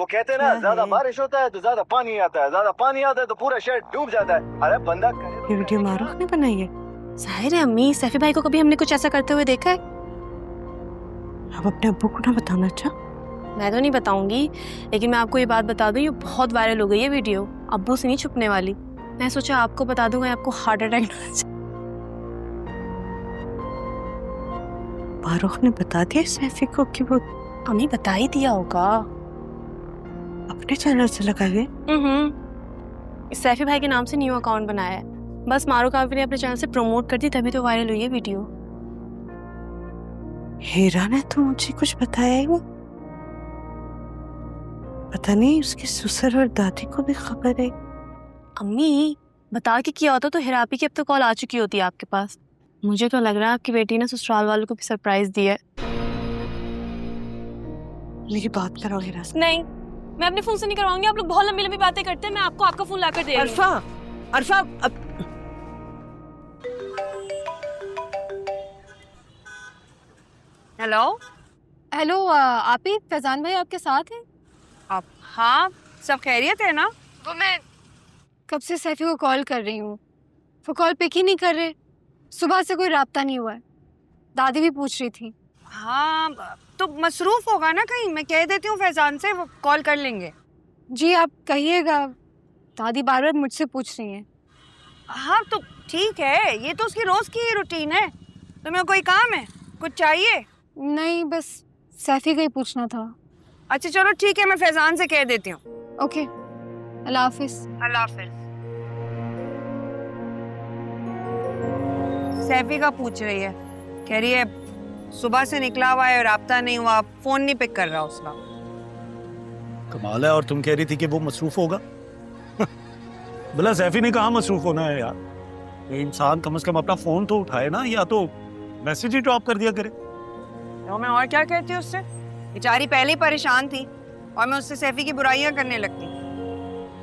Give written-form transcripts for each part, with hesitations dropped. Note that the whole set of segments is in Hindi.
कहते हैं ना, ज्यादा बारिश होता है तो ज्यादा पानी आता है, ज्यादा पानी आता है तो पूरा शहर डूब जाता है। अरे बंदा ये वीडियो मारूफ ने बनाई है? जाहिर है अम्मी, सैफी भाई को कभी हमने कुछ ऐसा करते हुए देखा है? अब अपने अब्बू को ना बताना। अच्छा मैं तो नहीं बताऊंगी, लेकिन मैं आपको ये बात बता दूं, ये बहुत वायरल हो गई है वीडियो। अब्बू से नहीं छुपने वाली। मैं सोचा आपको बता दूंगा, आपको हार्ट अटैक ना आ जाए। मारूफ ने बता दिया सैफी को कि वो अम्मी बता ही दिया होगा। अपने चैनल से लगाए। सैफी भाई के नाम से न्यू अकाउंट बनाया है। बस मारूफ काफी ने अपने चैनल से प्रमोट कर दी, तभी तो वायरल हुई है वीडियो। हीरा ने तो मुझे कुछ बताया ही वो। पता नहीं उसके ससुर और दादी को भी खबर है। अम्मी बता के किया होता तो हिरापी की अब तो कॉल आ चुकी होती है आपके पास। मुझे तो लग रहा है आपकी बेटी ने ससुराल वालों को भी सरप्राइज दिया है। मेरी बात कराओ हीरा से। नहीं, मैं अपने फोन से नहीं करवाऊंगी। आप लोग बहुत लंबी लंबी बातें करते हैं। मैं आपको आपका फोन लाकर दे रही हूं। अरफा हेलो आप ही फैजान भाई आपके साथ हैं? आप हाँ, सब खैरियत है ना? वो मैं कब से सैफी को कॉल कर रही हूँ, वो कॉल पिक ही नहीं कर रहे। सुबह से कोई राब्ता नहीं हुआ है। दादी भी पूछ रही थी। हाँ तो मसरूफ होगा ना कहीं, मैं कह देती हूँ फैजान से, वो कॉल कर लेंगे। जी आप कहिएगा, दादी बार बार मुझसे पूछ रही हैं। हाँ तो ठीक है, ये तो उसकी रोज की रूटीन है। तुम्हें कोई काम है, कुछ चाहिए? नहीं बस सैफी का ही पूछना था। अच्छा चलो ठीक है, मैं फैजान से कह देती हूँ। ओके, अल्लाह हाफिज। अल्लाह हाफिज। सैफी का पूछ रही है, कह रही है सुबह से निकला हुआ है, राब्ता नहीं हुआ, फोन नहीं पिक कर रहा उसका। कमाल है, और तुम कह रही थी कि वो मसरूफ होगा। भला सैफी ने कहा मसरूफ होना है यार। ये इंसान कम से कम अपना फोन तो उठाए ना, या तो मैसेज ही ड्रॉप कर दिया करे। तो मैं और क्या कहती हूँ उससे, बेचारी पहले ही परेशान थी और मैं उससे सैफी की बुराइयां करने लगती।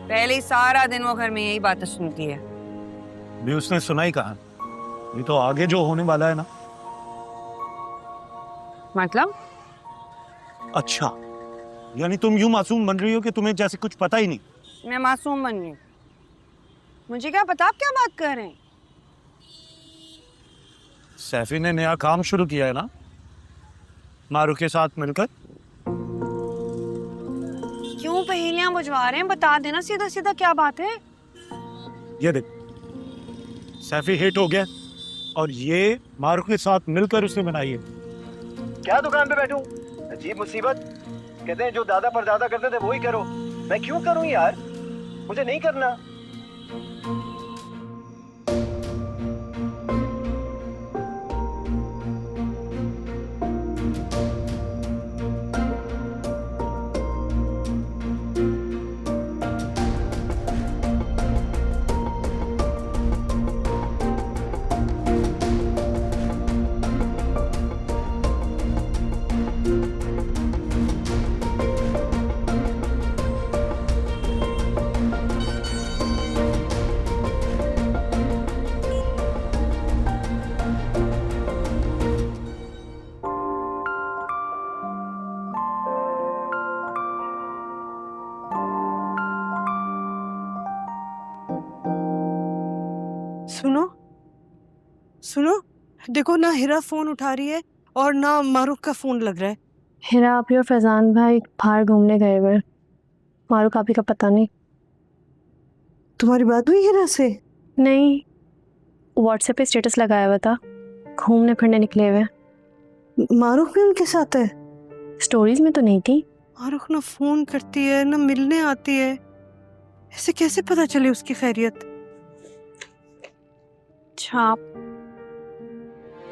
पहले ही सारा दिन वो घर में यही बातें सुनती है। भी उसने सुना ही कहा, ये तो आगे जो होने वाला है ना। मतलब? अच्छा, यानी तुम यूं मासूम बन रही हो कि तुम्हें जैसे कुछ पता ही नहीं। मैं मासूम बन गई? मुझे क्या पता आप क्या बात कर रहे हैं। सैफी ने नया काम शुरू किया है ना, मारू के साथ मिलकर। क्यों पहेलियां बुझवा रहे हैं, बता देना सीधा सीधा क्या बात है। ये देख, सैफी हिट हो गया और ये मारू के साथ मिलकर उसने बनाई है। क्या दुकान पे बैठूं? अजीब मुसीबत। कहते हैं जो दादा पर दादा करते थे वही करो। मैं क्यों करूं यार, मुझे नहीं करना। सुनो सुनो, देखो ना हीरा फोन उठा रही है और ना मारूफ का फोन लग रहा है। हिरा आपी और फैजान भाई बाहर घूमने गए हुए। मारूफ काफी का पता नहीं। तुम्हारी बात हुई हीरा से? नहीं, व्हाट्सएप पे स्टेटस लगाया हुआ था, घूमने फिरने निकले हुए। मारूफ भी उनके साथ है? स्टोरीज में तो नहीं थी। मारूफ ना फोन करती है ना मिलने आती है, ऐसे कैसे पता चले उसकी खैरियत? अच्छा आप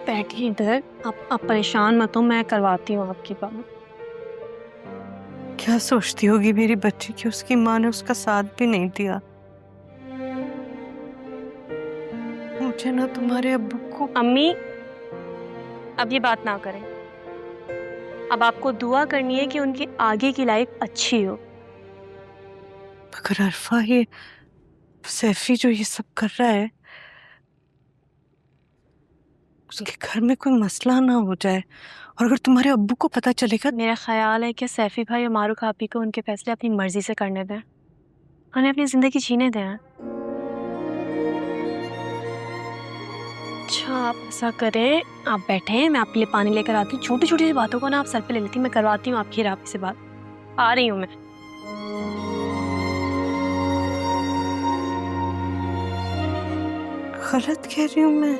बैठिए इधर, आप परेशान मत हो, मैं करवाती हूँ आपकी बात। क्या सोचती होगी मेरी बच्ची कि उसकी माँ ने उसका साथ भी नहीं दिया। मुझे ना तुम्हारे अब्बू को। अम्मी अब ये बात ना करें। अब आपको दुआ करनी है कि उनकी आगे की लाइफ अच्छी हो। मगर अरफा, ये सैफी जो ये सब कर रहा है, उसके घर में कोई मसला ना हो जाए, और अगर तुम्हारे अब्बू को पता चलेगा। मेरा ख्याल है कि सैफी भाई और मारूक आपी को उनके फैसले अपनी मर्जी से करने दें, उन्हें अपनी ज़िंदगी जीने दें। अच्छा आप ऐसा करें, आप बैठें, मैं आपके लिए पानी लेकर आती हूँ। छोटी छोटी सी बातों को ना आप सर पे ले लेती, मैं करवाती हूँ आपकी रापी से बात। आ रही हूँ मैं। गलत कह रही हूँ मैं?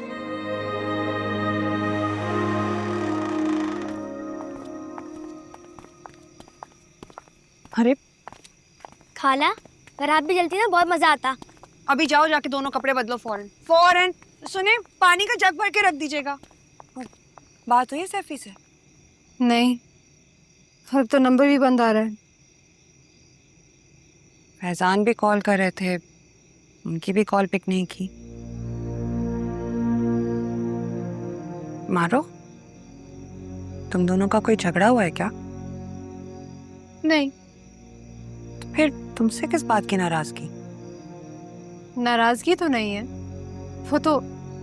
अरे खाला अगर आप भी जलती ना बहुत मजा आता। अभी जाओ जाके दोनों कपड़े बदलो फौरन फौरन। सुने, पानी का जग भर के रख दीजिएगा। बात हुई है सैफी से? नहीं, अब तो नंबर भी बंद आ रहा है। फैजान भी कॉल कर रहे थे, उनकी भी कॉल पिक नहीं की। मारो, तुम दोनों का कोई झगड़ा हुआ है क्या? नहीं, तो फिर तुमसे किस बात की नाराजगी? नाराजगी तो नहीं है, वो तो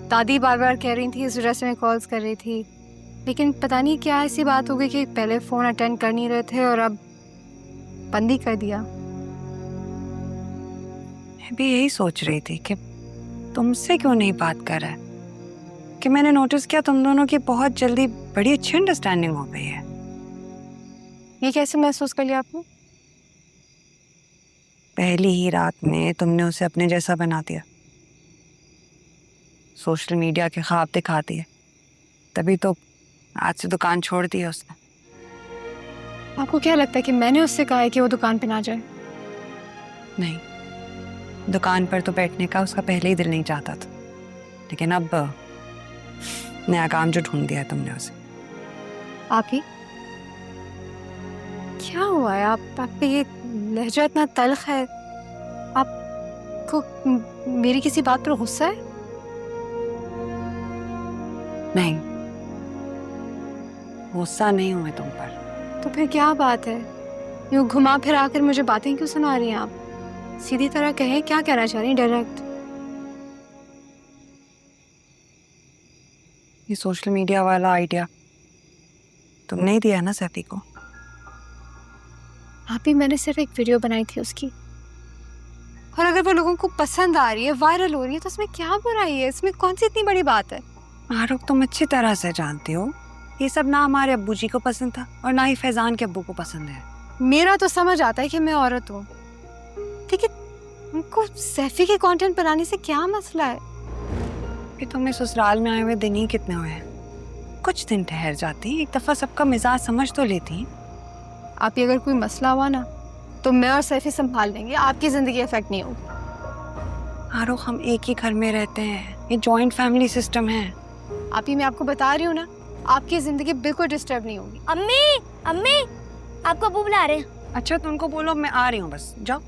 दादी बार बार कह रही थी, इस वजह से मैं कॉल्स कर रही थी। लेकिन पता नहीं क्या ऐसी बात हो गई कि पहले फ़ोन अटेंड कर नहीं रहे थे और अब बंद ही कर दिया। मैं भी यही सोच रही थी कि तुमसे क्यों नहीं बात कर रहा है, कि मैंने नोटिस किया तुम दोनों की बहुत जल्दी बड़ी अच्छी अंडरस्टैंडिंग हो गई है। ये कैसे महसूस कर लिया आपने? पहली ही रात में तुमने उसे अपने जैसा बना दिया, सोशल मीडिया के ख्वाब दिखा दिए, तभी तो आज से दुकान छोड़ दी है उसने। आपको क्या लगता है कि मैंने उससे कहा है कि वो दुकान पे ना जाए? नहीं, दुकान पर तो बैठने का उसका पहले ही दिल नहीं चाहता था, लेकिन अब नया काम जो ढूंढ दिया है तुमने उसे। आप ही क्या हुआ है? आप पे ये लहजा इतना तल्ख है, आपको मेरी किसी बात पर गुस्सा है? नहीं, गुस्सा नहीं हुए तुम पर। तो फिर क्या बात है? यूँ घुमा फिरा कर मुझे बातें क्यों सुना रही हैं आप? सीधी तरह कहें, क्या कहना चाह रही हैं डायरेक्ट? ये सोशल मीडिया वाला आइडिया तुमने ही दिया है ना सैफी को? आप ही, मैंने सिर्फ एक वीडियो बनाई थी उसकी, और अगर वो लोगों को पसंद आ रही है, वायरल हो रही है, तो उसमें क्या बुराई है? इसमें कौन सी इतनी बड़ी बात है? मारूक, तुम अच्छी तरह से जानती हो ये सब ना हमारे अब्बू जी को पसंद था और ना ही फैजान के अब्बू को पसंद है। मेरा तो समझ आता है कि मैं औरत हूँ, लेकिन उनको सैफी के कंटेंट बनाने से क्या मसला है? फिर तुम्हें ससुराल में आए हुए दिन ही कितने हुए हैं? कुछ दिन ठहर जाती, एक दफा सबका मिजाज समझ तो लेती। आप ही, अगर कोई मसला हुआ ना तो मैं और सैफी संभाल लेंगे, आपकी जिंदगी अफेक्ट नहीं होगी। मारूक, हम एक ही घर में रहते हैं, ये जॉइंट फैमिली सिस्टम है। आप ही, मैं आपको बता रही हूँ ना, आपकी जिंदगी बिल्कुल डिस्टर्ब नहीं होगी। अम्मी अम्मी आपको अब्बू बुला रहे हैं। अच्छा, तो उनको बोलो मैं आ रही हूँ, बस जाओ।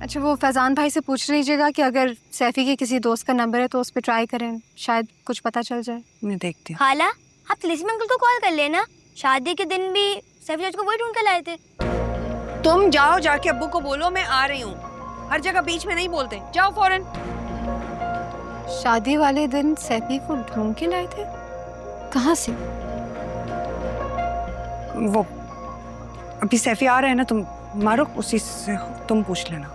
अच्छा, वो फैजान भाई से पूछ लीजिएगा कि अगर सैफी के किसी दोस्त का नंबर है तो उस पर ट्राई करें, शायद कुछ पता चल जाए। मैं देखती हूँ। खाला आप तिलिस्मी अंकल को कॉल कर लेना, शादी के दिन भी सैफी चाचा को वही ढूंढ कर लाए थे। तुम जाओ, जाके अब्बू को बोलो मैं आ रही हूँ। हर जगह बीच में नहीं बोलते, जाओ फौरन। शादी वाले दिन सैफी को ढूंढ के लाए थे? कहाँ से? वो अभी सैफी आ रहे हैं ना, तुम मारूक उसी से तुम पूछ लेना।